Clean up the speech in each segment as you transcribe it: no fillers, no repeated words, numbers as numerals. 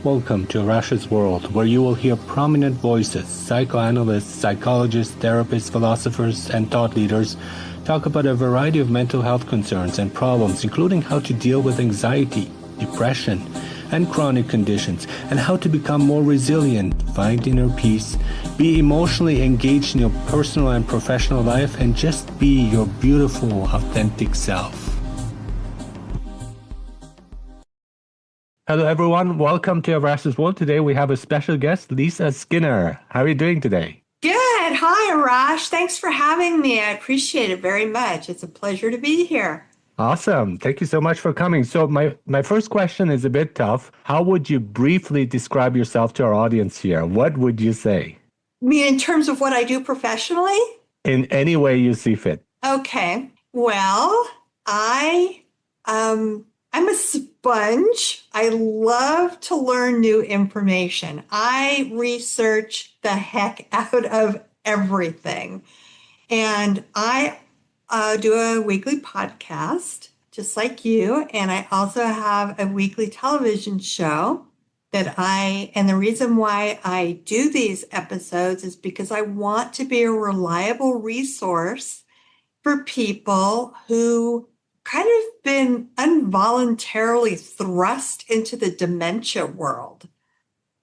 Welcome to Arash's World, where you will hear prominent voices, psychoanalysts, psychologists, therapists, philosophers, and thought leaders talk about a variety of mental health concerns and problems, including how to deal with anxiety, depression, and chronic conditions, and how to become more resilient, find inner peace, be emotionally engaged in your personal and professional life, and just be your beautiful, authentic self. Hello, everyone. Welcome to Arash's World. Today we have a special guest, Lisa Skinner. How are you doing today? Good. Hi, Arash. Thanks for having me. I appreciate it very much. It's a pleasure to be here. Awesome. Thank you so much for coming. So my first question is a bit tough. How would you briefly describe yourself to our audience here? What would you say? I mean, in terms of what I do professionally? In any way you see fit. Okay. Well, I'm a sponge. I love to learn new information. I research the heck out of everything. And I do a weekly podcast, just like you. And I also have a weekly television show and the reason why I do these episodes is because I want to be a reliable resource for people who kind of been involuntarily thrust into the dementia world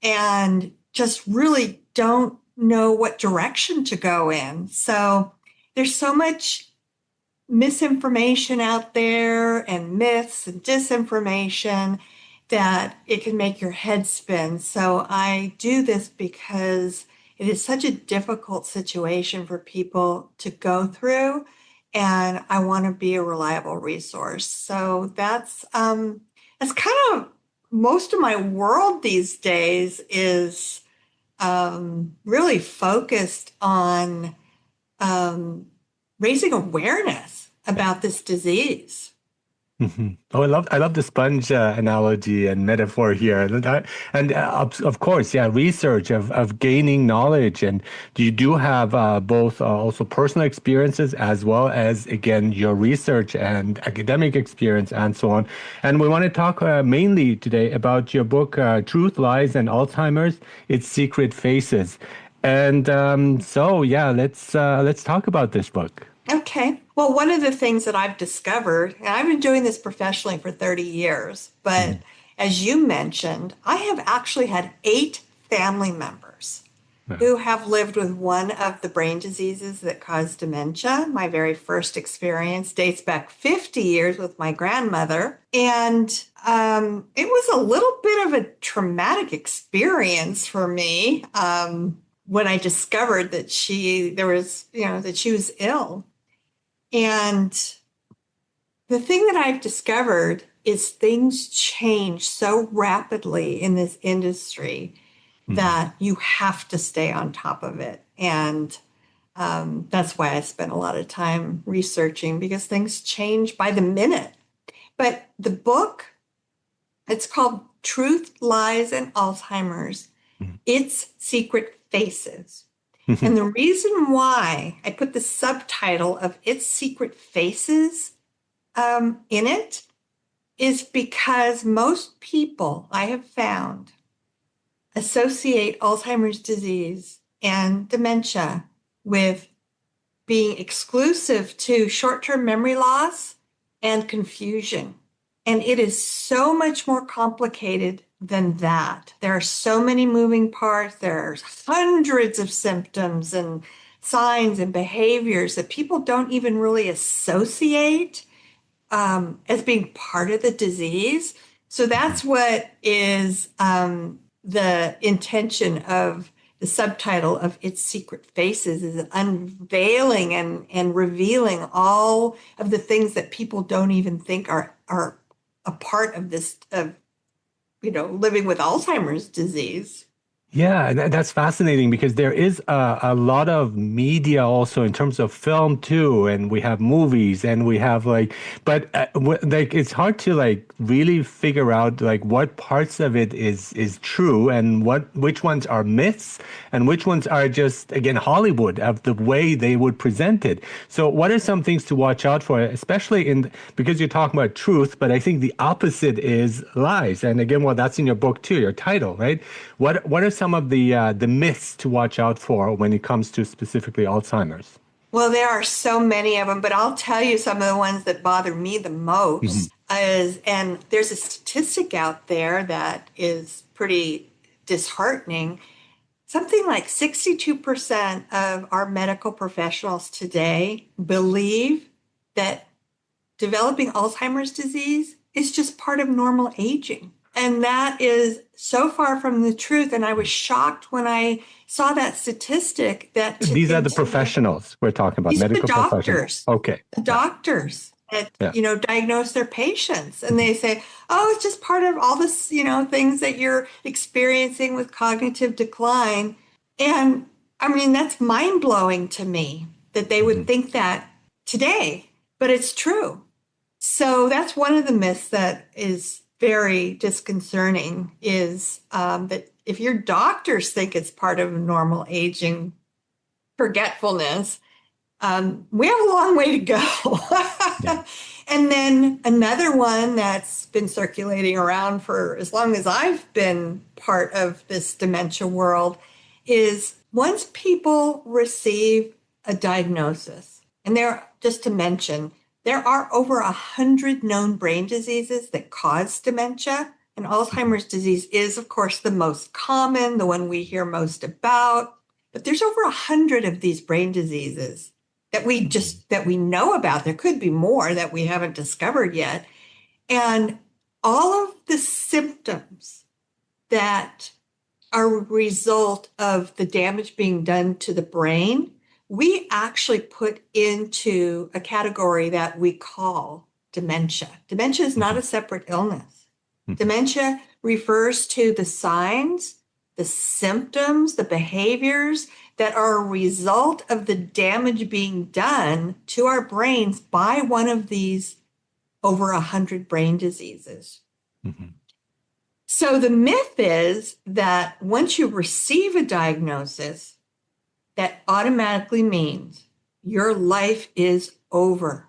and just really don't know what direction to go in. So there's so much misinformation out there and myths and disinformation that it can make your head spin. So I do this because it is such a difficult situation for people to go through, and I want to be a reliable resource. So that's kind of most of my world these days is really focused on raising awareness about this disease. Oh, I love the sponge analogy and metaphor here, of course, yeah, research of gaining knowledge, and you do have both also personal experiences as well as again your research and academic experience and so on. And we want to talk mainly today about your book, Truth, Lies, and Alzheimer's: Its Secret Faces. And so yeah, let's talk about this book. Okay. Well, one of the things that I've discovered, and I've been doing this professionally for 30 years, but as you mentioned, I have actually had 8 family members Yeah. who have lived with one of the brain diseases that cause dementia. My very first experience dates back 50 years with my grandmother. And it was a little bit of a traumatic experience for me when I discovered that that she was ill. And the thing that I've discovered is things change so rapidly in this industry that you have to stay on top of it. And that's why I spent a lot of time researching, because things change by the minute. But the book, it's called Truth, Lies, and Alzheimer's: Its Secret Faces. And the reason why I put the subtitle of Its Secret Faces in it is because most people I have found associate Alzheimer's disease and dementia with being exclusive to short-term memory loss and confusion. And it is so much more complicated than that. There are so many moving parts. There's hundreds of symptoms and signs and behaviors that people don't even really associate as being part of the disease. So that's what is the intention of the subtitle of Its Secret Faces, is unveiling and revealing all of the things that people don't even think are a part of this, living with Alzheimer's disease. Yeah, and that's fascinating because there is a lot of media also in terms of film too, and we have movies and we have like, but like it's hard to like really figure out like what parts of it is true and what which ones are myths and which ones are just again Hollywood of the way they would present it. So what are some things to watch out for, especially in because you're talking about truth, but I think the opposite is lies. And again, well, that's in your book too, your title, right? What are some of the myths to watch out for when it comes to specifically Alzheimer's? Well, there are so many of them, but I'll tell you some of the ones that bother me the Hmm. most is, and there's a statistic out there that is pretty disheartening. Something like 62% of our medical professionals today believe that developing Alzheimer's disease is just part of normal aging. And that is so far from the truth. And I was shocked when I saw that statistic that These are in the today, professionals we're talking about, these are medical professionals. Okay. the Yeah. doctors that, Yeah. diagnose their patients. And Mhm. they say, oh, it's just part of all this, things that you're experiencing with cognitive decline. And I mean, that's mind blowing to me that they would Mhm. think that today, but it's true. So that's one of the myths that is very disconcerting is that if your doctors think it's part of normal aging, forgetfulness, we have a long way to go. Yeah. And then another one that's been circulating around for as long as I've been part of this dementia world is once people receive a diagnosis, and there, just to mention, there are over 100 known brain diseases that cause dementia. And Mhm. Alzheimer's disease is, of course, the most common, the one we hear most about. But there's over 100 of these brain diseases Mhm. that we know about. There could be more that we haven't discovered yet. And all of the symptoms that are a result of the damage being done to the brain, we actually put into a category that we call dementia. Dementia is not Mhm. a separate illness. Mhm. Dementia refers to the signs, the symptoms, the behaviors that are a result of the damage being done to our brains by one of these over 100 brain diseases. Mhm. So the myth is that once you receive a diagnosis, that automatically means your life is over.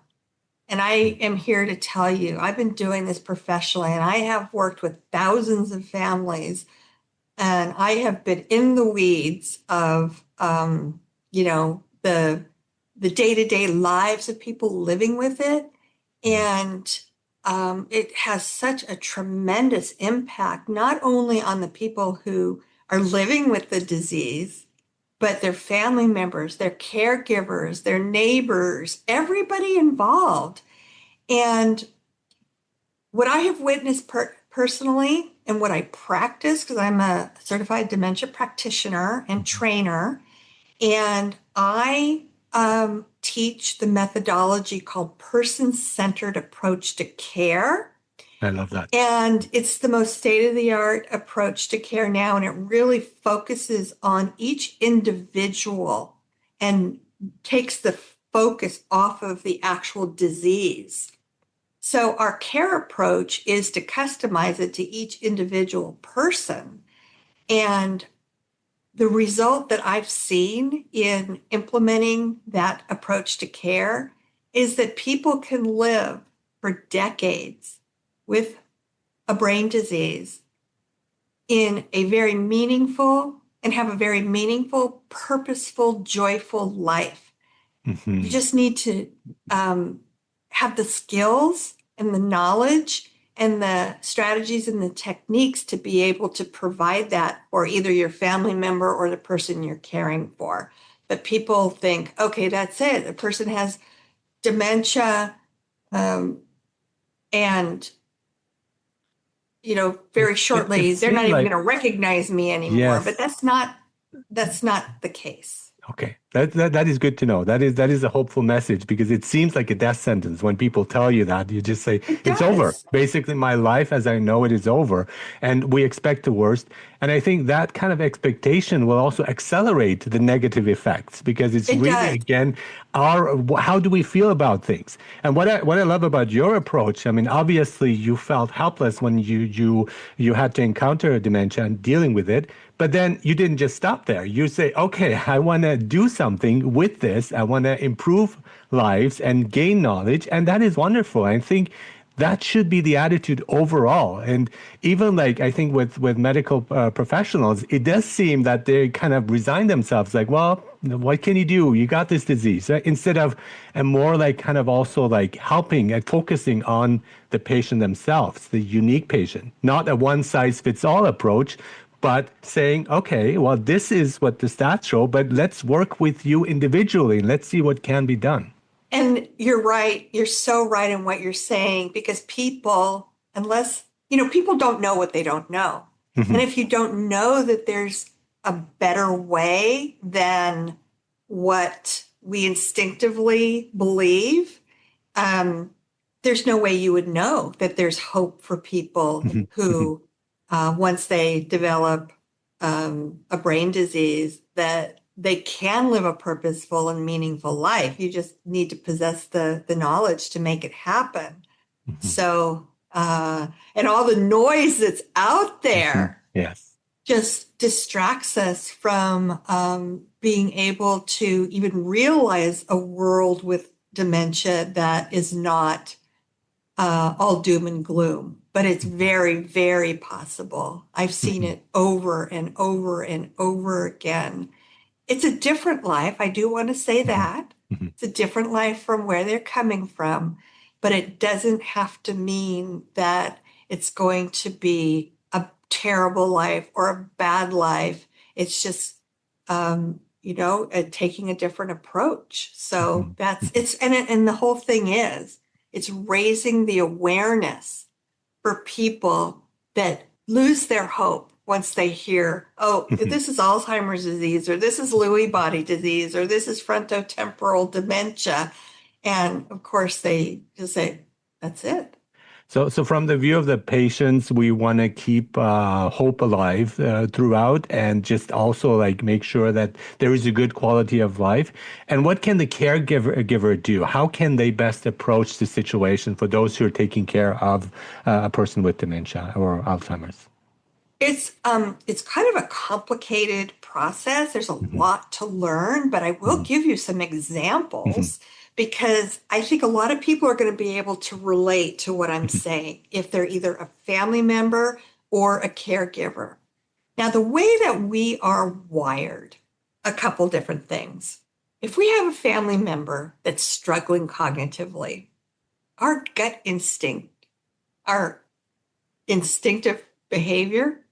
And I Mhm. am here to tell you, I've been doing this professionally and I have worked with thousands of families and I have been in the weeds of, the day-to-day lives of people living with it. Mhm. And it has such a tremendous impact, not only on the people who are living with the disease, but their family members, their caregivers, their neighbors, everybody involved. And what I have witnessed personally and what I practice, because I'm a certified dementia practitioner and Mhm. trainer, and I teach the methodology called person centered approach to care. I love that. And it's the most state of the art approach to care now. And it really focuses on each individual and takes the focus off of the actual disease. So our care approach is to customize it to each individual person. And the result that I've seen in implementing that approach to care is that people can live for decades with a brain disease in a very meaningful and have a very meaningful, purposeful, joyful life. You Mhm. just need to um, have the skills and the knowledge and the strategies and the techniques to be able to provide that for either your family member or the person you're caring for. But people think, okay, that's it. The person has dementia, um, and It, very it shortly they're not seemed even like going to recognize me anymore. But yes. that's not the case. Okay, that is good to know. That is a hopeful message because it seems like a death sentence when people tell you that. You just say It it's over. does. Basically, my life as I know it is over, and we expect the worst. And I think that kind of expectation will also accelerate the negative effects because it's It really does. again our how do we feel about things. And what I love about your approach, I mean, obviously you felt helpless when you had to encounter dementia and dealing with it. But then you didn't just stop there. You say, okay, I want to do something with this. I want to improve lives and gain knowledge. And that is wonderful. I think that should be the attitude overall. And even like, I think with medical professionals, it does seem that they kind of resign themselves like, well, what can you do? You got this disease. Right? Instead of, and more like kind of also like helping and focusing on the patient themselves, the unique patient, not a one size fits all approach, but saying, okay, well, this is what the stats show, but let's work with you individually. Let's see what can be done. And you're right. You're so right in what you're saying because people, unless, people don't know what they don't know. And Mhm, if you don't know that there's a better way than what we instinctively believe, um, there's no way you would know that there's hope for people mhm, mhm, who, once they develop a brain disease, that they can live a purposeful and meaningful life. You just need to possess the knowledge to make it happen. mhm, So, and all the noise that's out mhm. there Yes. just distracts us from being able to even realize a world with dementia that is not all doom and gloom, but it's Mhm, very, very possible. I've seen mhm, it over and over and over again. It's a different life. I do want to say mhm, that. mhm, It's a different life from where they're coming from, but it doesn't have to mean that it's going to be a terrible life or a bad life. It's just, taking a different approach. So mhm, that's mhm, it's, and the whole thing is, it's raising the awareness for people that lose their hope once they hear, oh, mhm. this is Alzheimer's disease, or this is Lewy body disease, or this is frontotemporal dementia. And of course, they just say, that's it. So from the view of the patients, we want to keep hope alive throughout, and just also like make sure that there is a good quality of life. And what can the giver do? How can they best approach the situation for those who are taking care of a person with dementia or Alzheimer's? It's kind of a complicated process. There's a Mhm, lot to learn, but I will mhm, give you some mhm, examples because I think a lot of people are going to be able to relate to what I'm mhm, saying if they're either a family member or a caregiver. Now, the way that we are wired, a couple different things. If we have a family member that's struggling cognitively, our gut instinct, our instinctive behavior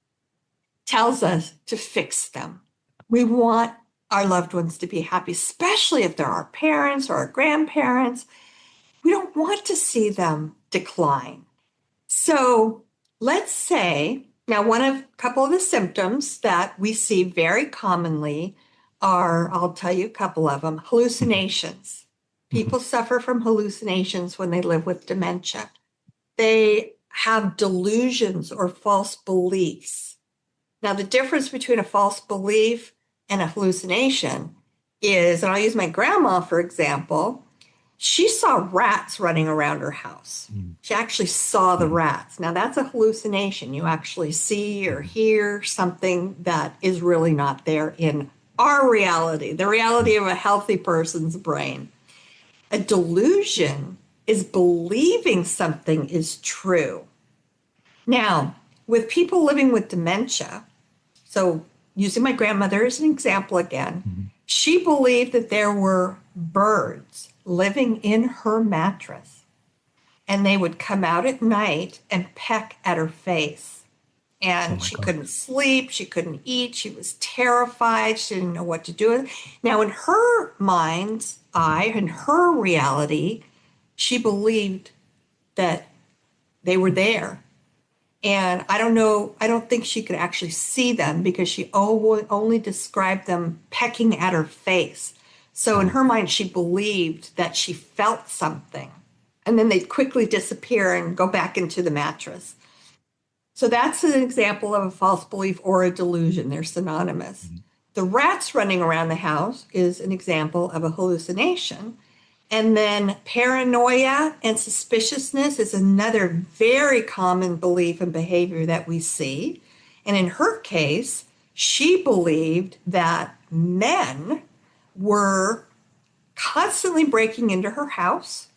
tells us to fix them. We want our loved ones to be happy, especially if they're our parents or our grandparents. We don't want to see them decline. So let's say now one of a couple of the symptoms that we see very commonly are, I'll tell you a couple of them, mhm, hallucinations. mhm. People suffer from hallucinations when they live with dementia. They have delusions or false beliefs. Now, the difference between a false belief and a hallucination is, and I'll use my grandma for example, she saw rats running around her house. Mhm, She actually saw the mhm, rats. Now, that's a hallucination. You actually see or mhm, hear something that is really not there in our reality, the reality of a healthy person's brain. A delusion is believing something is true. Now, with people living with dementia, so, using my grandmother as an example again, mhm. she believed that there were birds living in her mattress and they would come out at night and peck at her face. Oh And my she God. couldn't sleep, she couldn't eat, she was terrified, she didn't know what to do. Now, in her mind's eye, in her reality, she believed that they were there. And I don't think she could actually see them because she only described them pecking at her face. So in Oh, her mind, she believed that she felt something. And then they'd quickly disappear and go back into the mattress. So that's an example of a false belief or a delusion. They're synonymous. mhm. The rats running around the house is an example of a hallucination. And then paranoia and suspiciousness is another very common belief and behavior that we see. And in her case, she believed that men were constantly breaking into her house.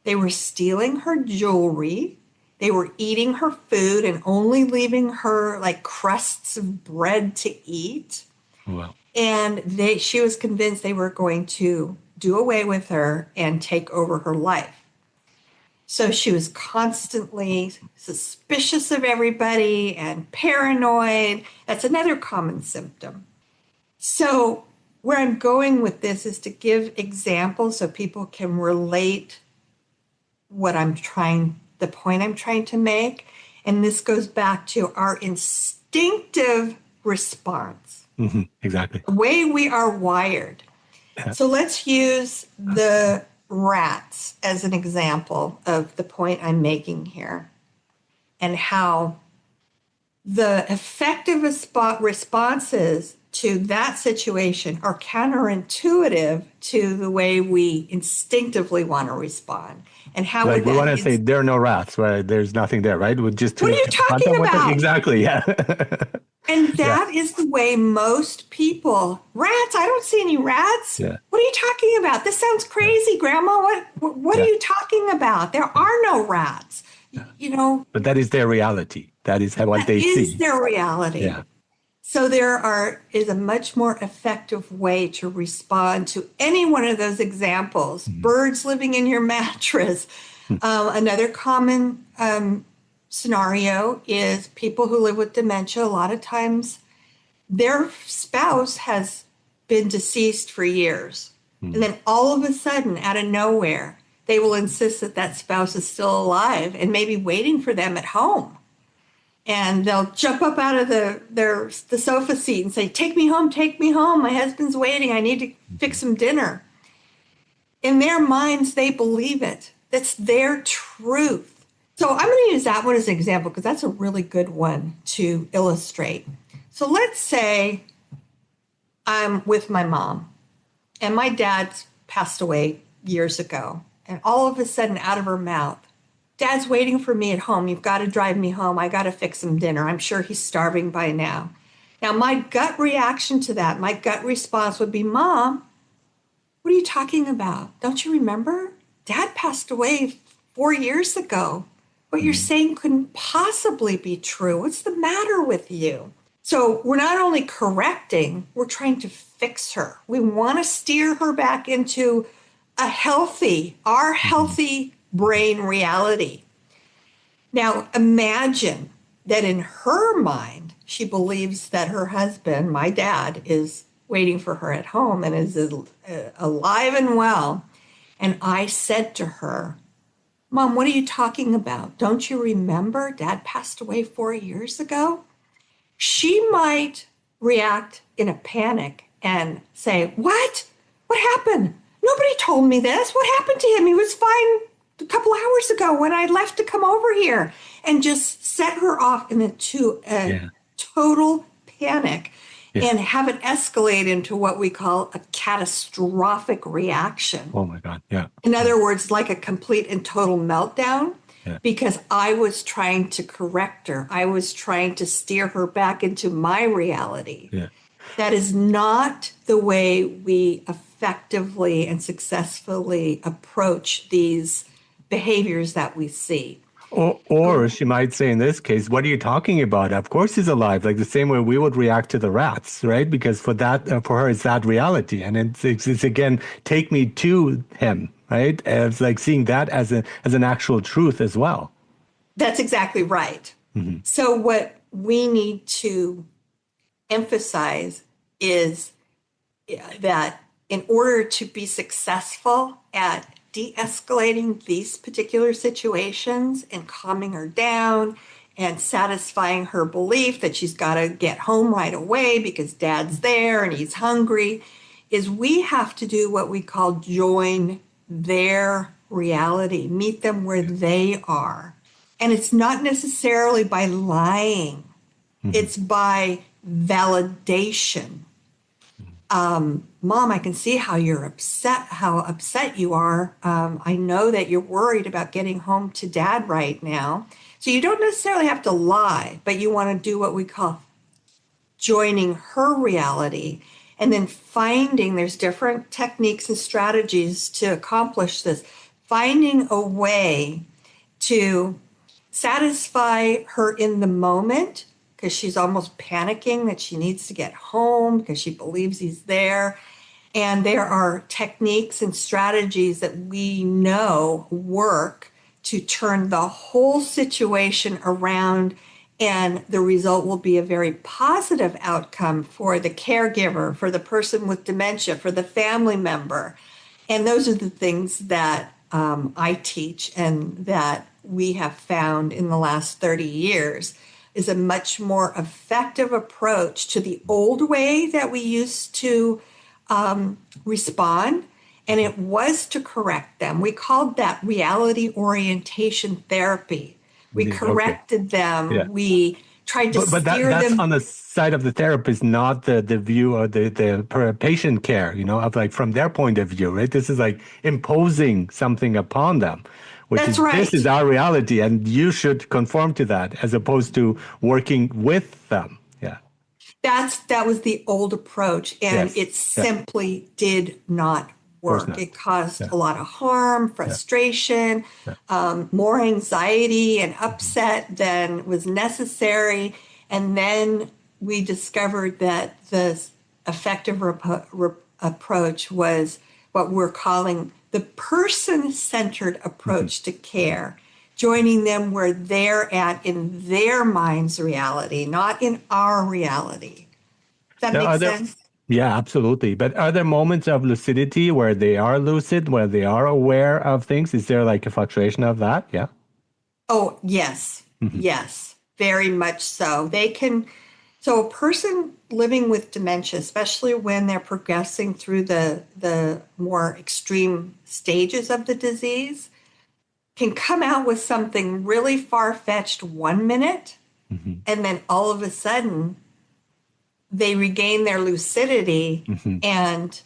They were stealing her jewelry. They were eating her food and only leaving her like crusts of bread to eat. Well, And she was convinced they were going to do away with her and take over her life. So she was constantly suspicious of everybody and paranoid. That's another common symptom. So, where I'm going with this is to give examples so people can relate the point I'm trying to make. And this goes back to our instinctive response, exactly. the way we are wired. Yeah. So let's use the rats as an example of the point I'm making here and how the effective responses to that situation are counterintuitive to the way we instinctively want to respond. And how Like would we that want to say there are no rats, right? There's nothing there, right? With just what are you to confront them talking with it. about? Exactly. Yeah. And Yeah. that is the way most people, rats, I don't see any rats. Yeah. What are you talking about? This sounds Yeah. crazy, Grandma. What are Yeah. you talking about? There are no rats. Yeah. You know, But that is their reality. That is what that they is see. their reality. Yeah. So is a much more effective way to respond to any one of those examples. Mhm. Birds living in your mattress. Hmm. Another common scenario is people who live with dementia. A lot of times their spouse has been deceased for years. And Hmm. then all of a sudden, out of nowhere, they will insist that that spouse is still alive and maybe waiting for them at home. And they'll jump up out of the sofa seat and say, "Take me home, take me home. My husband's waiting. I need to Mhm. fix some dinner." In their minds, they believe it. That's their truth. So I'm going to use that one as an example because that's a really good one to illustrate. So let's say I'm with my mom and my dad passed away years ago. And all of a sudden, out of her mouth, "Dad's waiting for me at home. You've got to drive me home. I got to fix him dinner. I'm sure he's starving by now." Now, my gut reaction to that, my gut response would be, "Mom, what are you talking about? Don't you remember? Dad passed away 4 years ago. What you're Mhm. saying couldn't possibly be true. What's the matter with you?" So we're not only correcting, we're trying to fix her. We want to steer her back into our Mhm. healthy brain reality. Now, imagine that in her mind, she believes that her husband, my dad, is waiting for her at home and is alive and well. And I said to her, "Mom, what are you talking about? Don't you remember Dad passed away 4 years ago?" She might react in a panic and say, "What? What happened? Nobody told me this. What happened to him? He was fine a couple hours ago when I left to come over here," and just set her off into a Yeah. total panic Yeah. and have it escalate into what we call a catastrophic reaction. Oh my God. Yeah. In Yeah. other words, like a complete and total meltdown, Yeah. because I was trying to correct her. I was trying to steer her back into my reality. Yeah. That is not the way we effectively and successfully approach these behaviors that we see. Or she might say in this case, what are you talking about? Of course he's alive, like the same way we would react to the rats, right? Because for her, it's that reality. And it's again, take me to him, right? It's like seeing that as an actual truth as well. That's exactly right. Hmm. So, what we need to emphasize is that in order to be successful at de escalating these particular situations and calming her down and satisfying her belief that she's got to get home right away because dad's there and he's hungry, is we have to do what we call join their reality, meet them where they are. And it's not necessarily by lying, Mhm. it's by validation. Mom, I can see how upset you are. I know that you're worried about getting home to dad right now. So you don't necessarily have to lie, but you want to do what we call joining her reality and then finding there's different techniques and strategies to accomplish this, finding a way to satisfy her in the moment because she's almost panicking that she needs to get home because she believes he's there. And there are techniques and strategies that we know work to turn the whole situation around, and the result will be a very positive outcome for the caregiver, for the person with dementia, for the family member. And those are the things that I teach and that we have found in the last 30 years is a much more effective approach to the old way that we used to respond. And it was to correct them. We called that reality orientation therapy. We Yeah, okay. corrected Yeah. them. We tried to But steer that's them. on the side of the therapist, not the view or the patient care, of like from their point of view, right? This is like imposing something upon them, which That's is this is right. our reality and you should conform to that as opposed to working with them. Yeah. That was the old approach, and Yes. it Yeah. Of simply did not course work. not. It caused Yeah. a lot of harm, Yeah. frustration, Yeah. more anxiety and Mhm. upset than was necessary. And then we discovered that the effective approach was what we're calling the person centered Mhm. approach to care, joining them where they're at in their mind's reality, not in our reality. Does that Now, make are there, sense? yeah, absolutely. But are there moments of lucidity where they are lucid, where they are aware of things? Is there like a fluctuation of that? Yeah. Oh, yes, Hmm. yes, very much so. So a person living with dementia, especially when they're progressing through the more extreme stages of the disease, can come out with something really far-fetched 1 minute, Hmm. and then all of a sudden they regain their lucidity Hmm. and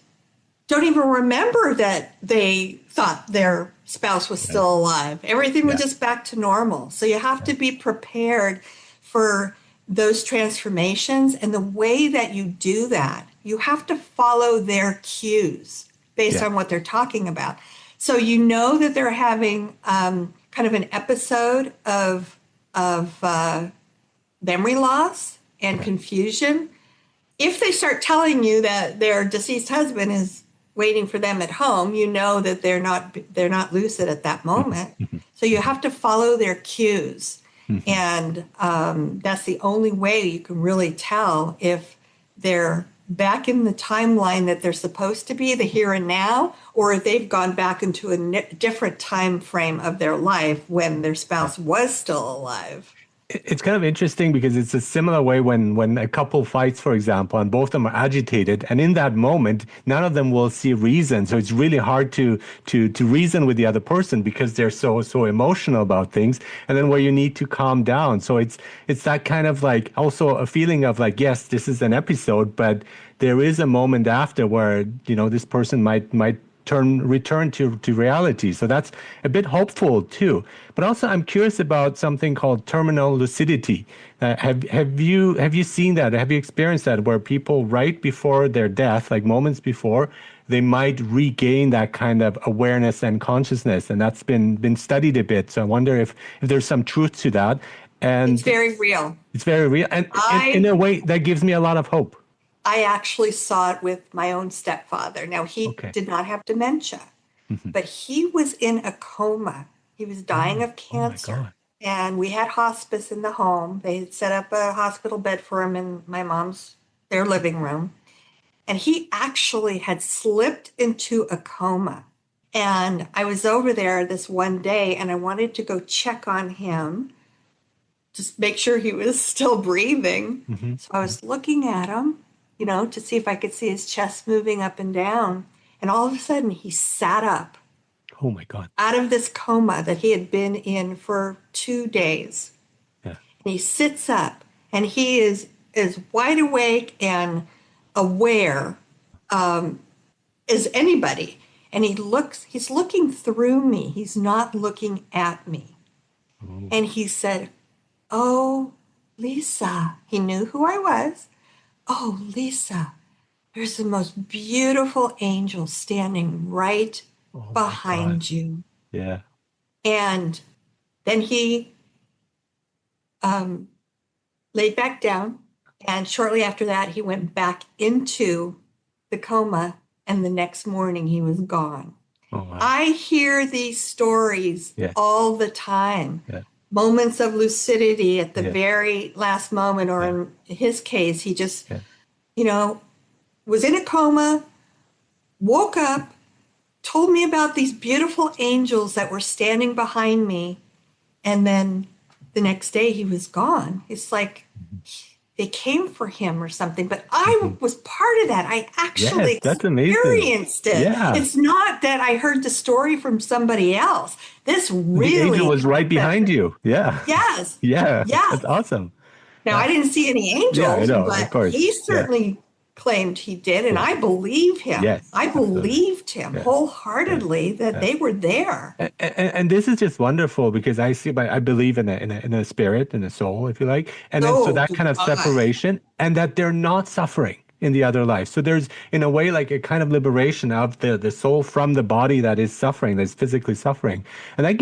don't even remember that they thought their spouse was Right. still alive. Everything was Yeah. just back to normal. So you have Yeah. to be prepared for those transformations. And the way that you do that, you have to follow their cues based Yeah. on what they're talking about. So you know that they're having kind of an episode of memory loss and Yeah. confusion. If they start telling you that their deceased husband is waiting for them at home, you know that they're not lucid at that Mhm. moment. Mhm. So you Mhm. have to follow their cues, Mhm. and that's the only way you can really tell if they're back in the timeline that they're supposed to be, the here and now, or if they've gone back into a different time frame of their life when their Yeah. spouse was still alive. It's kind of interesting because it's a similar way when a couple fights, for example, and both of them are agitated, and in that moment, none of them will see reason. So it's really hard to reason with the other person because they're so emotional about things, and then where you need to calm down. So it's that kind of like also a feeling of like, yes, this is an episode, but there is a moment after where this person might return to reality. So that's a bit hopeful too. But also, I'm curious about something called terminal lucidity. Have you seen that? Have you experienced that where people right before their death, like moments before, they might regain that kind of awareness and consciousness, and that's been studied a bit. So I wonder if there's some truth to that, It's and very real. it's very real, and in I a way that gives me a lot of hope. I actually saw it with my own stepfather. Now, he Okay. did not have dementia, Mhm. but he was in a coma. He was dying Oh, of oh my cancer. God. And we had hospice in the home. They had set up a hospital bed for him in my mom's, their living room. And he actually had slipped into a coma. And I was over there this one day and I wanted to go check on him just make sure he was still breathing. Hmm. So I was looking at him, to see if I could see his chest moving up and down. And all of a sudden, he sat up Oh my God. out of this coma that he had been in for 2 days. Yeah. And he sits up and he is as wide awake and aware as anybody. And he's looking through me. He's not looking at me. Oh, And he said, "Oh, Lisa." He knew who I was. "Oh, Lisa, there's the most beautiful angel standing right oh my God. behind you." Yeah. And then he um, laid back down. And shortly after that, he went back into the coma. And the next morning, he was gone. Oh wow. I hear these stories Yeah. all the time. Yeah. Moments of lucidity at the Yeah. very last moment, or Yeah. in his case, he just, Yeah. you know, was in a coma, woke up, told me about these beautiful angels that were standing behind me. And then the next day he was gone. It's like they came for him or something, but I Hmm. was part of that. I actually Yes, that's amazing. experienced it. Yeah. It's not that I heard the story from somebody else. This The angel really was right behind happened. you. Yeah. Yes. Yeah. That's Yes. awesome. Now, Uh, I didn't see any yeah, I angels, know. Of but course. he Yeah. certainly claimed he did. And Yeah. I believe him. Yes, I absolutely. believed him Yeah. Yeah. wholeheartedly that Yeah. they were there. And this is just wonderful because I believe in a spirit, in a soul, if you like. And then so So that do kind of I. separation and that they're not suffering in the other life. So there's in a way like a kind of liberation of the soul from the body that is suffering, that's physically suffering. And that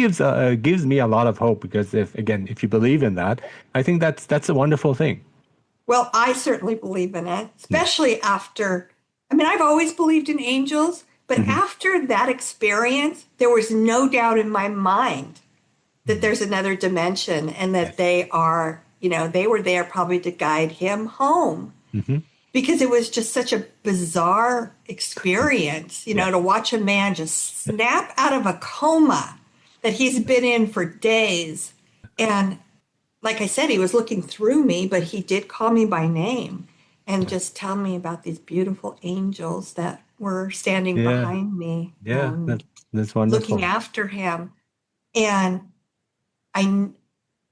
gives me a lot of hope because if you believe in that, I think that's a wonderful thing. Well, I certainly believe in it, Yeah. especially after, I mean, I've always believed in angels, but Hmm. after that experience, there was no doubt in my mind that Hmm. there's another dimension and that Yes. they are, they were there probably to guide him home Hmm. because it was just such a bizarre experience, Yeah. to watch a man just snap out of a coma that he's been in for days. And like I said, he was looking through me, but he did call me by name and just tell me about these beautiful angels that were standing Yeah. behind me, Yeah. That's looking wonderful. after him. And I,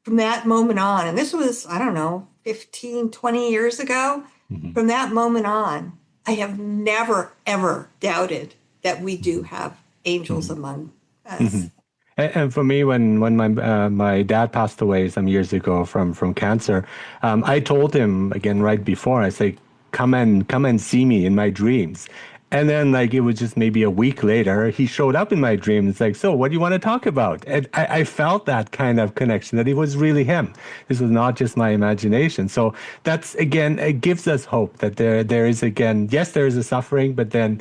from that moment on, and this was, I don't know, 15, 20 years ago, Hmm. from that moment on, I have never, ever doubted that we do have angels Hmm. among Hmm. us. And for me, when my dad passed away some years ago from cancer, I told him again right before. I say, come and see me in my dreams. And then like it was just maybe a week later, he showed up in my dreams. It's like, so what do you want to talk about? And I felt that kind of connection that it was really him. This was not just my imagination. So that's again, it gives us hope that there is again, yes, there is a suffering, but then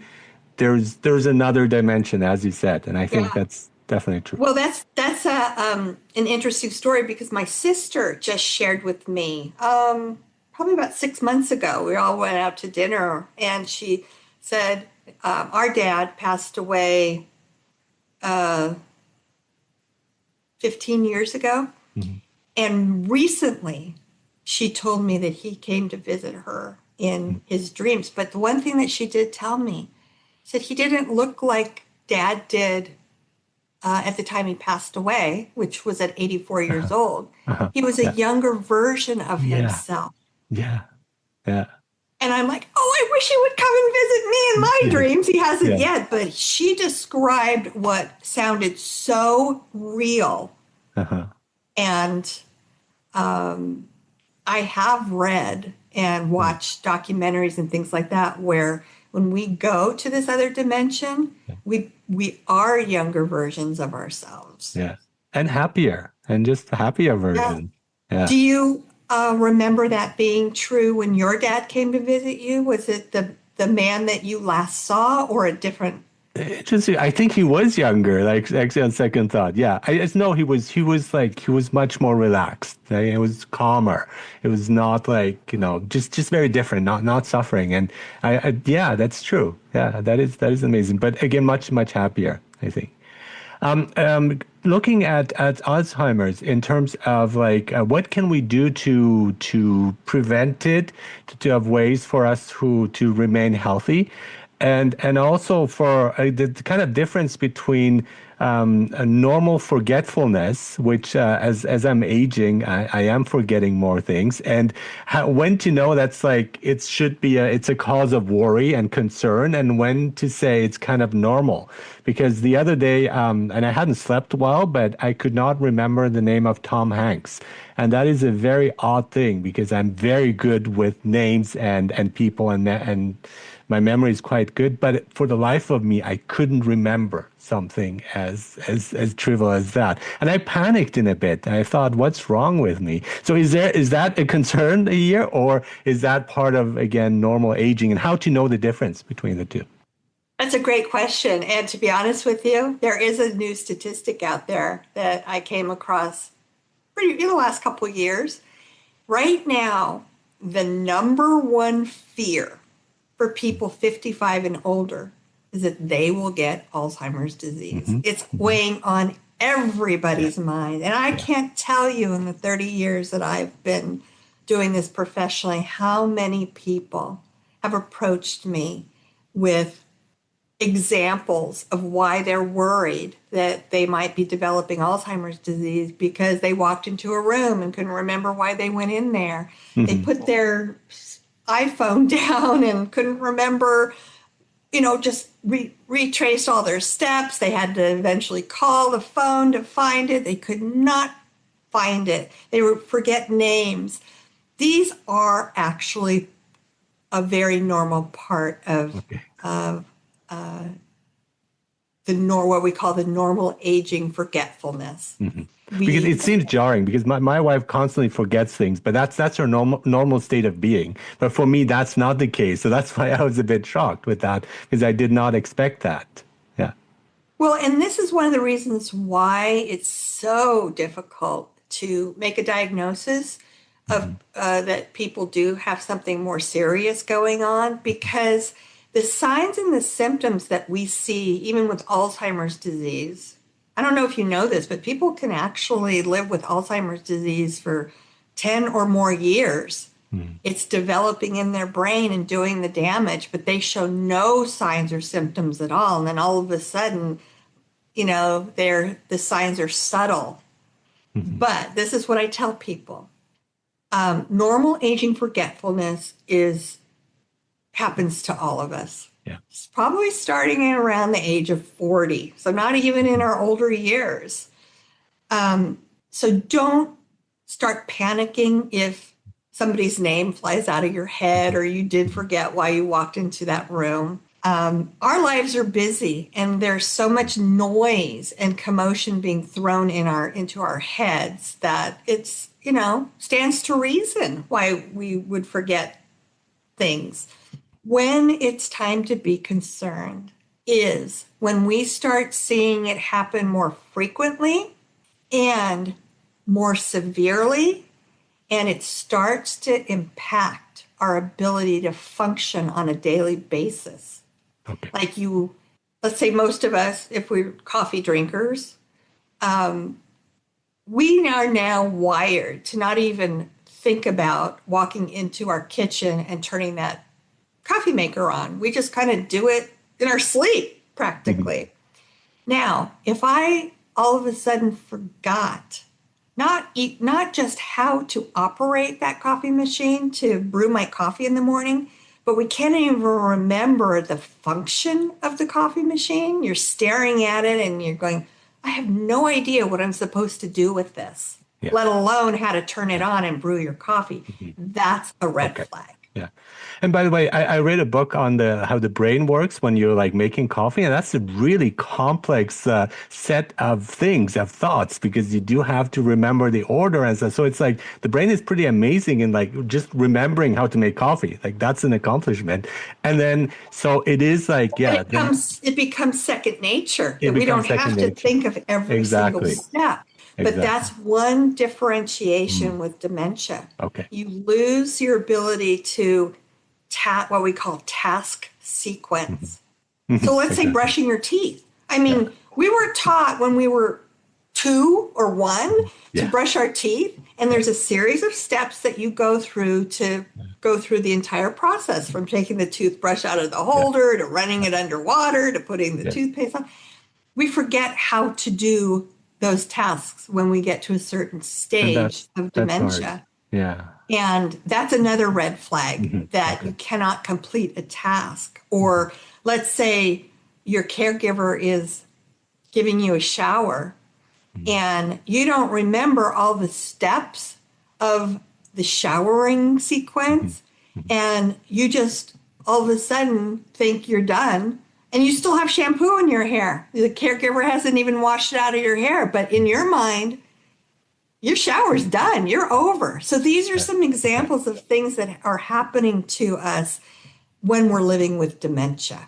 there's another dimension, as you said, and I think Yeah. that's definitely true. Well, that's an interesting story because my sister just shared with me probably about 6 months ago. We all went out to dinner, and she said our dad passed away uh, 15 years ago, Hmm. and recently she told me that he came to visit her in his dreams. But the one thing that she did tell me said he didn't look like Dad did at the time he passed away, which was at 84 years Uh-huh. old. Uh-huh. He was a Yeah. younger version of Yeah. himself. Yeah. Yeah. And I'm like, oh, I wish he would come and visit me in my Yes. dreams. He hasn't Yeah. yet, but she described what sounded so real. Uh-huh. And I have read and Mm. watched documentaries and things like that where when we go to this other dimension, Yeah. we are younger versions of ourselves. Yeah. And happier and just a happier Yeah. version. Yeah. Do you remember that being true when your dad came to visit you? Was it the man that you last saw, or a different? Interesting. I think he was younger, like actually on second thought. Yeah. I just know he was much more relaxed. Right? It was calmer. It was not like, just very different, not suffering. And yeah, that's true. Yeah, that is amazing. But again, much, much happier, I think. Um, um, looking at Alzheimer's in terms of like what can we do to prevent it, to have ways for us to remain healthy, and also for the kind of difference between a normal forgetfulness, which as I'm aging, I am forgetting more things, and when to know that's like it should be it's a cause of worry and concern, and when to say it's kind of normal. Because the other day, and I hadn't slept well, but I could not remember the name of Tom Hanks. And that is a very odd thing because I'm very good with names and people and my memory is quite good. But for the life of me, I couldn't remember something as trivial as that. And I panicked in a bit. I thought, what's wrong with me? So is that a concern here, or is that part of again normal aging and how to know the difference between the two? That's a great question. And to be honest with you, there is a new statistic out there that I came across pretty in the last couple of years. Right now, the number one fear for people 55 and older is that they will get Alzheimer's disease. Hmm. It's Hmm. weighing on Yeah, everybody's mind. And I yeah. can't tell you in the 30 years that I've been doing this professionally how many people have approached me with examples of why they're worried that they might be developing Alzheimer's disease because they walked into a room and couldn't remember why they went in there. They Hmm. put their iPhone down and couldn't remember, just retraced all their steps. They had to eventually call the phone to find it. They could not find it. They would forget names. These are actually a very normal part Okay. of what we call the normal aging forgetfulness. Hmm. Because We it seems jarring because my wife constantly forgets things, but that's her normal state of being. But for me, that's not the case. So that's why I was a bit shocked with that because I did not expect that. Yeah. Well, and this is one of the reasons why it's so difficult to make a diagnosis of Hmm. that people do have something more serious going on because the signs and the symptoms that we see, even with Alzheimer's disease, I don't know if you know this, but people can actually live with Alzheimer's disease for 10 or more years. Hmm. It's developing in their brain and doing the damage, but they show no signs or symptoms at all. And then all of a sudden, the signs are subtle. Hmm. But this is what I tell people. Normal aging forgetfulness is happens to all of us. Yeah. It's probably starting in around the age of 40. So not even in Hmm. our older years. So don't start panicking if somebody's name flies out of your head Hmm. or you did forget why you walked into that room. Our lives are busy and there's so much noise and commotion being thrown into our heads that it's, stands to reason why we would forget things. When it's time to be concerned is when we start seeing it happen more frequently and more severely, and it starts to impact our ability to function on a daily basis. Okay. Like let's say most of us, if we're coffee drinkers, we are now wired to not even think about walking into our kitchen and turning that coffee maker on. We just kind of do it in our sleep, Hmm. practically. Now, if I all of a sudden forgot not just how to operate that coffee machine to brew my coffee in the morning, but we can't even remember the function of the coffee machine. You're staring at it and you're going, I have no idea what I'm supposed to do with this, Yeah. let alone how to turn it Yeah. on and brew your coffee. Hmm. That's a red Okay. flag. Yeah. And by the way, I read a book on the how the brain works when you're like making coffee, and that's a really complex set of things, of thoughts, because you do have to remember the order and stuff. So it's like the brain is pretty amazing in like just remembering how to make coffee. Like that's an accomplishment. And then so it is like, And yeah, it becomes second nature it that we don't becomes second have to nature. think of every single Exactly. step. But that's Exactly. one Mm. differentiation with dementia. Okay. You lose your ability to what we call task Hmm. sequence. Hmm. So let's say Exactly. brushing your teeth. I Yeah. mean, we were taught when we were two or one to Yeah. brush our teeth. And Yeah. there's a series of steps that you go through to go through the entire process, from taking the toothbrush out of the Yeah. holder to running it underwater to putting the Yeah. toothpaste on. We forget how to do those tasks when we get to a certain And stage of that's hard. dementia. Yeah. And that's another red flag, that Okay. you cannot complete a task. Or let's say your caregiver is giving you a shower and you don't remember all the steps of the showering sequence, and you just all of a sudden think you're done, and you still have shampoo in your hair. The caregiver hasn't even washed it out of your hair, but in your mind, your shower's done, you're over. So these are Yeah. some Okay. examples of things that are happening to us when we're living with dementia.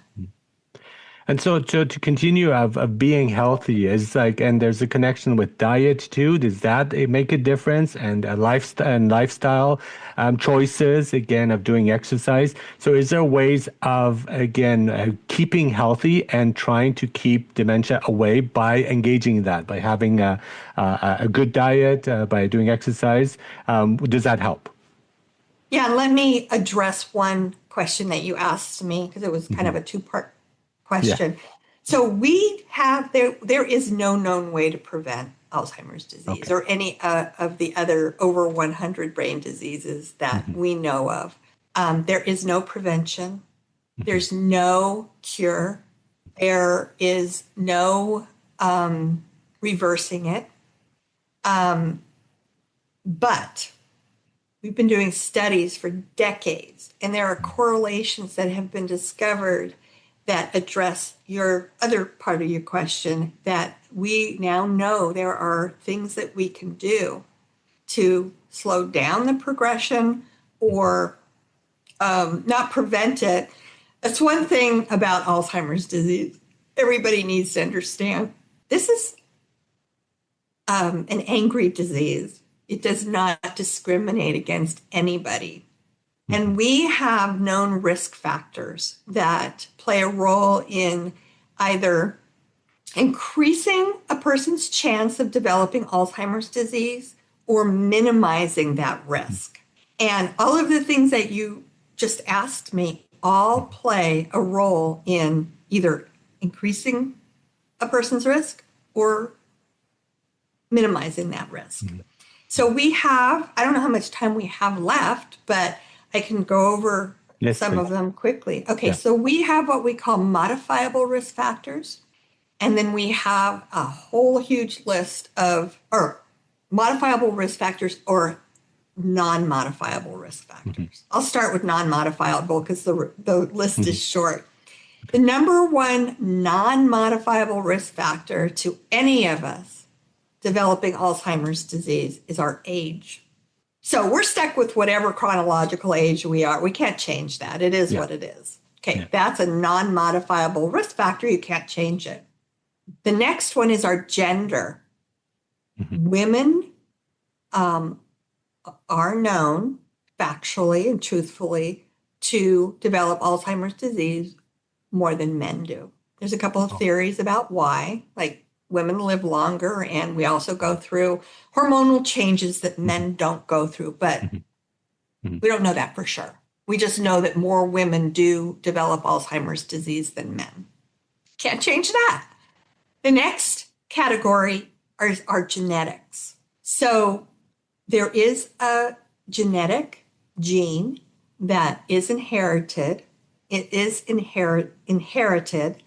And so to continue of being healthy is like, and there's a connection with diet too. Does that make a difference? And lifestyle choices again of doing exercise. So is there ways of again keeping healthy and trying to keep dementia away by engaging in that, by having a good diet, by doing exercise? Does that help? Yeah, let me address one question that you asked me, because it was kind of Hmm. a two-part Yeah. question. So we have there is no known way to prevent Alzheimer's disease Okay. or any of the other over 100 brain diseases that Hmm. we know of. There is no prevention. Hmm. There's no cure. There is no reversing it. But we've been doing studies for decades, and there are correlations that have been discovered that address your other part of your question, that we now know there are things that we can do to slow down the progression or not prevent it. That's one thing about Alzheimer's disease. Everybody needs to understand this is an angry disease. It does not discriminate against anybody. Hmm. And we have known risk factors that play a role in either increasing a person's chance of developing Alzheimer's disease or minimizing that risk. And all of the things that you just asked me all play a role in either increasing a person's risk or minimizing that risk. So we have, I don't know how much time we have left, but I can go over Yes, some of please. them quickly. Okay, Yeah. so we have what we call modifiable risk factors. And then we have a whole huge list of, or modifiable risk factors or non modifiable risk Hmm. factors. I'll start with non modifiable because the list Hmm. is short. The Okay. number one non modifiable risk factor to any of us developing Alzheimer's disease is our age. So we're stuck with whatever chronological age we are. We can't change that. It is Yeah. what it is. Okay, Yeah. that's a non modifiable risk factor. You can't change it. The next one is our gender. Hmm. Women um, are known factually and truthfully to develop Alzheimer's disease more than men do. There's a couple of Oh. theories about why, like women live longer, and we also go through hormonal changes that Hmm. men don't go through, but Hmm. Hmm. we don't know that for sure. We just know that more women do develop Alzheimer's disease than men. Can't change that. The next category are genetics. So there is a genetic gene that is inherited. It is inherited,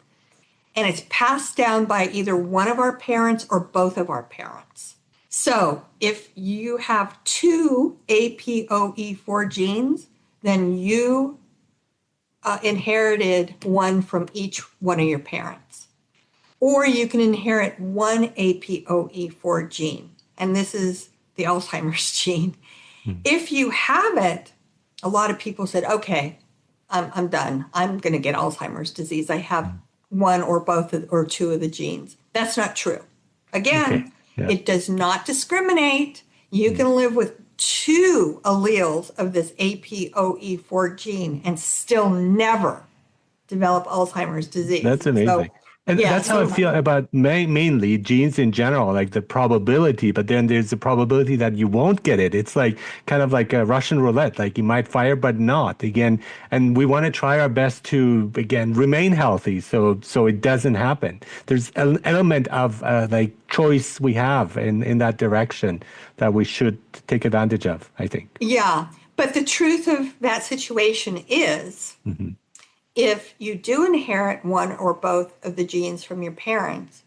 and it's passed down by either one of our parents or both of our parents. So if you have two APOE4 genes, then you inherited one from each one of your parents. Or you can inherit one APOE4 gene, and this is the Alzheimer's gene. Hmm. If you have it, a lot of people said, okay, I'm done. I'm going to get Alzheimer's disease. I have one or both or two of the genes. That's not true. Okay. Again, Yeah. it does not discriminate. You Hmm. can live with two alleles of this APOE4 gene and still never develop Alzheimer's disease. That's So amazing. And Yeah. that's how I So feel about mainly genes in general, like the probability, but then there's the probability that you won't get it. It's like kind of like a Russian roulette, like you might fire, but not again. And we want to try our best to, again, remain healthy. So it doesn't happen. There's an element of like choice we have in that direction that we should take advantage of, I think. yeah. But the truth of that situation is Hmm. if you do inherit one or both of the genes from your parents,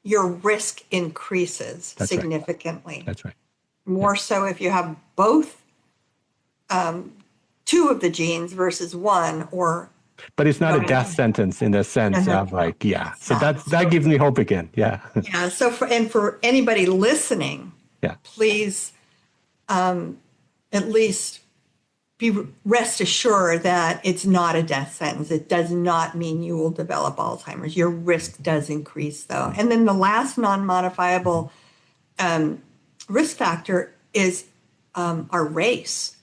your risk increases That's right. significantly. That's right. Yeah. More so if you have both two of the genes versus one, or But it's not a no, death sentence in the no, sense no, of no, like, yeah. it's So not. that gives me hope again. Yeah. Yeah. So for anybody listening, Yeah. please at least be rest assured that it's not a death sentence. It does not mean you will develop Alzheimer's. Your risk does increase though. And then the last non-modifiable risk factor is our race.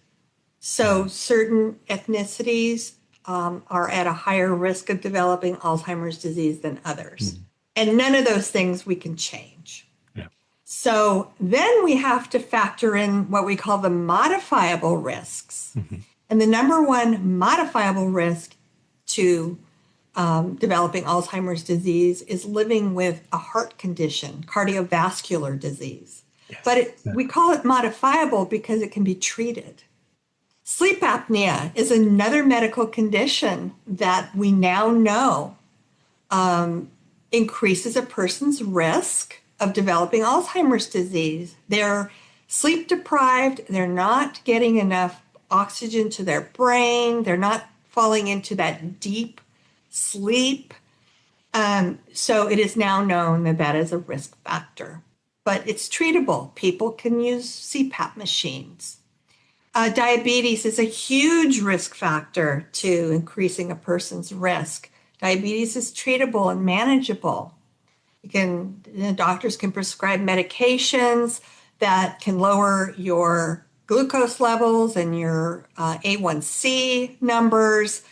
So certain ethnicities are at a higher risk of developing Alzheimer's disease than others. Mhm. And none of those things we can change. Yeah. So then we have to factor in what we call the modifiable risks. Hmm. And the number one modifiable risk to developing Alzheimer's disease is living with a heart condition, cardiovascular disease. But Yes. Yeah. we call it modifiable because it can be treated. Sleep apnea is another medical condition that we now know increases a person's risk of developing Alzheimer's disease. They're sleep deprived, they're not getting enough oxygen to their brain, they're not falling into that deep sleep. So it is now known that that is a risk factor, but it's treatable. People can use CPAP machines. Diabetes is a huge risk factor to increasing a person's risk. Diabetes is treatable and manageable. Doctors can prescribe medications that can lower your glucose levels and your A1C numbers,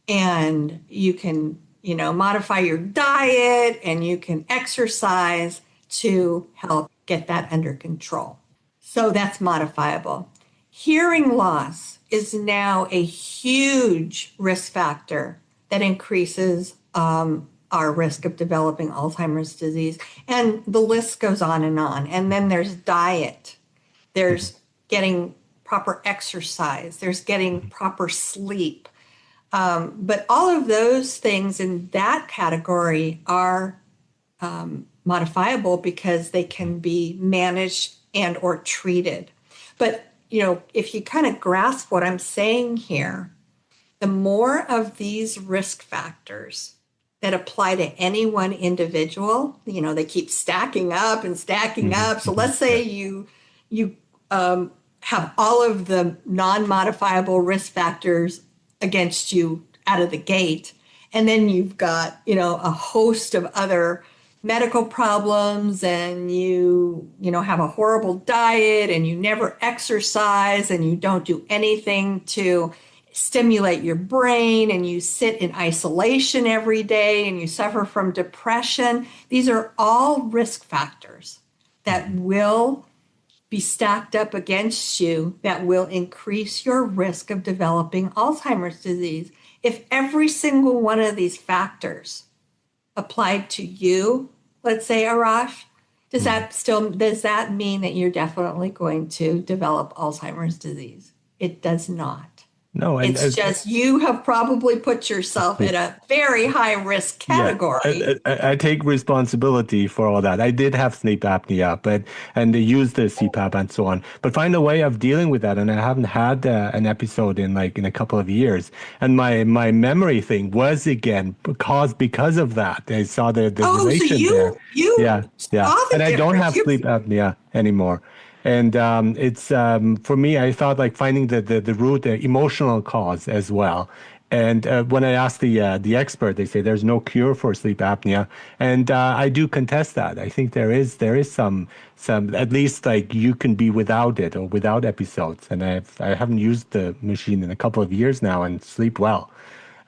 and you can, modify your diet and you can exercise to help get that under control. So that's modifiable. Hearing loss is now a huge risk factor that increases our risk of developing Alzheimer's disease. And the list goes on and on. And then there's diet, Mhm. there's getting proper exercise, there's getting proper sleep. But all of those things in that category are modifiable because they can be managed and or treated. But if you kind of grasp what I'm saying here, the more of these risk factors that apply to any one individual, they keep stacking up and stacking Mhm. up. So Mhm. let's say Yeah. you have all of the non-modifiable risk factors against you out of the gate, and then you've got a host of other medical problems, and you have a horrible diet, and you never exercise, and you don't do anything to stimulate your brain, and you sit in isolation every day, and you suffer from depression. These are all risk factors that Mhm. will be stacked up against you that will increase your risk of developing Alzheimer's disease. If every single one of these factors applied to you, let's say Arash, Mhm. does that mean that you're definitely going to develop Alzheimer's disease? It does not. No, and It's just you have probably put yourself in a very high risk yeah, category. I take responsibility for all that. I did have sleep apnea, but and they used the CPAP and so on, but find a way of dealing with that. And I haven't had an episode in a couple of years. And my memory thing was again caused because of that. I saw the Oh, so relation there. you Yeah, yeah. saw the And I don't difference. have You sleep apnea anymore. And it's for me, I thought like finding the root, the emotional cause as well. And when I asked the expert, they say there's no cure for sleep apnea, and I do contest that. I think there is some at least like you can be without it or without episodes. And I haven't used the machine in a couple of years now and sleep well.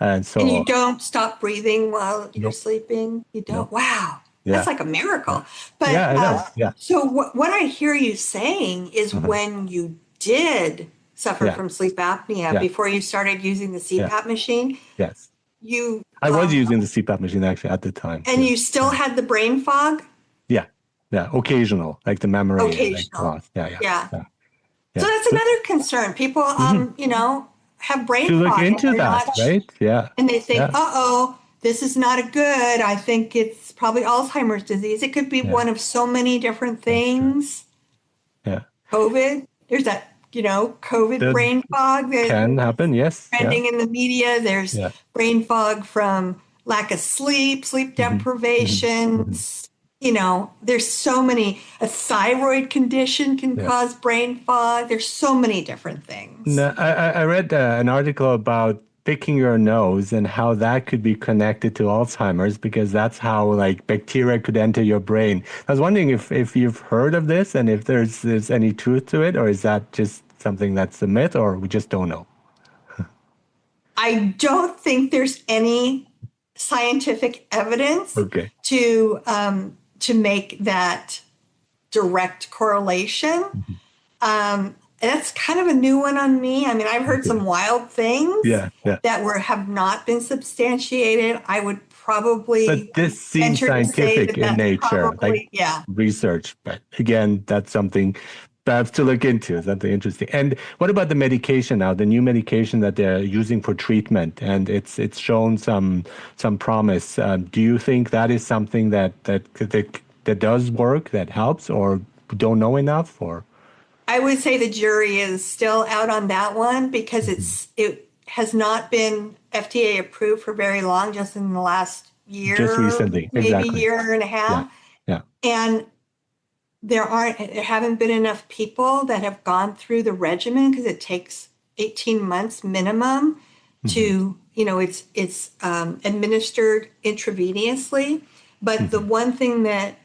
And And you so, don't stop breathing while you're no, sleeping? You no, don't? Wow. That's yeah, like a yeah, miracle. yeah, But I know, yeah, so what I hear you saying is uh when you did suffer yeah, from sleep apnea yeah, before you started using the yeah, CPAP machine, yes. you I was using the CPAP machine actually at the time. and Yeah, you still yeah, had the brain fog yeah, yeah. Occasional, like the memory, like occasional. loss. Yeah, yeah, Yeah. yeah, So yeah. that's So, another concern. People, mhm. have brain To look fog and into they're that, not, right? Yeah, and they think, yeah, uh-oh, this is not a good. I think it's probably Alzheimer's disease. It could be yeah. one of so many different That's true. things. Yeah, COVID, there's that, COVID that brain fog that can happen. Yes, yeah, trending in the media. There's yeah. brain fog from lack of sleep, sleep Hmm. Hmm. Hmm. deprivations. There's so many. A thyroid condition can Yeah. cause brain fog. There's so many different things. No, I read an article about picking your nose and how that could be connected to Alzheimer's because that's how like bacteria could enter your brain. I was wondering if you've heard of this and if there's any truth to it, or is that just something that's a myth, or we just don't know? I don't think there's any scientific evidence Okay. to make that direct correlation. Mhm. That's kind of a new one on me. I mean, I've heard Okay. some wild things Yeah, yeah. that have not been substantiated. I would probably But this seems venture to say scientific that in that's nature, like probably, yeah. research. But again, that's something perhaps to look into, something interesting. And what about the medication now, the new medication that they're using for treatment, and it's shown some promise. Do you think that is something that does work, that helps, or don't know enough, or I would say the jury is still out on that one because Mhm. it has not been FDA approved for very long, just in the last Just year, recently? maybe Exactly. year and a Yeah. half. Yeah. And there haven't been enough people that have gone through the regimen because it takes 18 months minimum Hmm. to, it's administered intravenously. But the Hmm. one thing that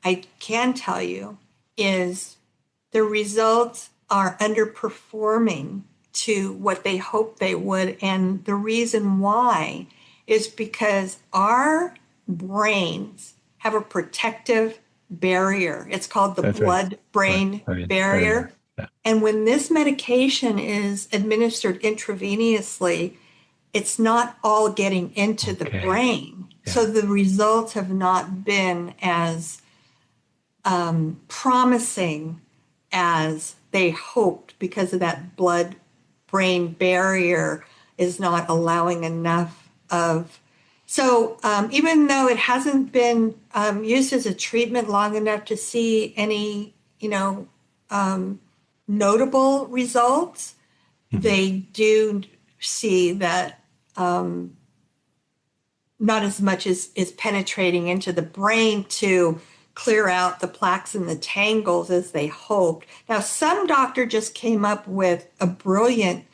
I can tell you is the results are underperforming to what they hoped they would. And the reason why is because our brains have a protective barrier. It's called the That's right. blood Right. brain Very, very barrier. nice. Yeah. And when this medication is administered intravenously, it's not all getting into the Okay. brain. So Yeah. the results have not been as promising as they hoped because of that blood brain barrier is not allowing enough of. So even though it hasn't been used as a treatment long enough to see any, notable results, Hmm. they do see that not as much as is penetrating into the brain to clear out the plaques and the tangles as they hoped. Now, some doctor just came up with a brilliant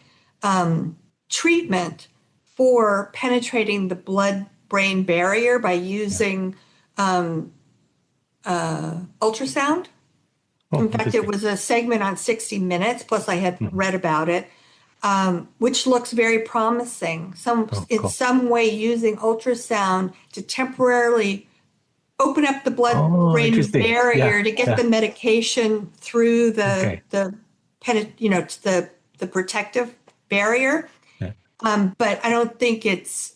treatment for penetrating the blood brain barrier by Yeah. using ultrasound. Oh, In fact, it interesting. was a segment on 60 Minutes, plus I had Hmm. read about it, which looks very promising. Oh, In cool. some way, using ultrasound to temporarily open up the Oh, blood-brain interesting. Yeah. barrier to get Yeah. the medication through Okay. the protective barrier. Yeah. But I don't think it's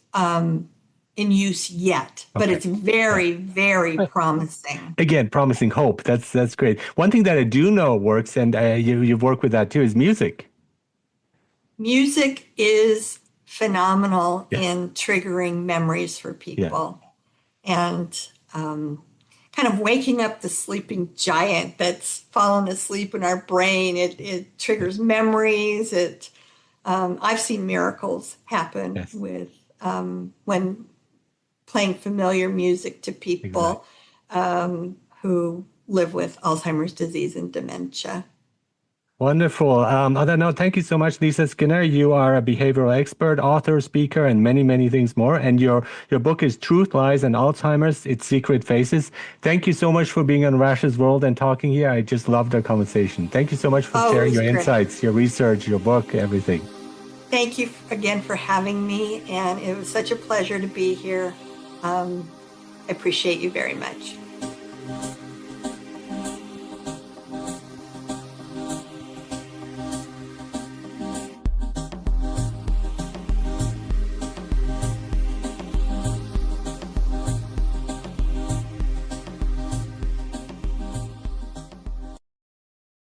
in use yet. But Okay. it's Yeah. very, very Uh, promising. Again, promising hope. That's great. One thing that I do know works, and you've worked with that too, is music. Music is phenomenal Yes. in triggering memories for Yeah. people and kind of waking up the sleeping giant that's fallen asleep in our brain. It Yeah. triggers memories. I've seen miracles happen Yes. with when playing familiar music to Exactly. people who live with Alzheimer's disease and dementia. Wonderful. On that note, thank you so much, Lisa Skinner. You are a behavioral expert, author, speaker, and many, many things more. And your book is Truth, Lies, and Alzheimer's, Its Secret Faces. Thank you so much for being on Rash's World and talking here. I just loved our conversation. Thank you so much for Oh, it sharing was your great. insights, your research, your book, everything. Thank you again for having me, and it was such a pleasure to be here. I appreciate you very much.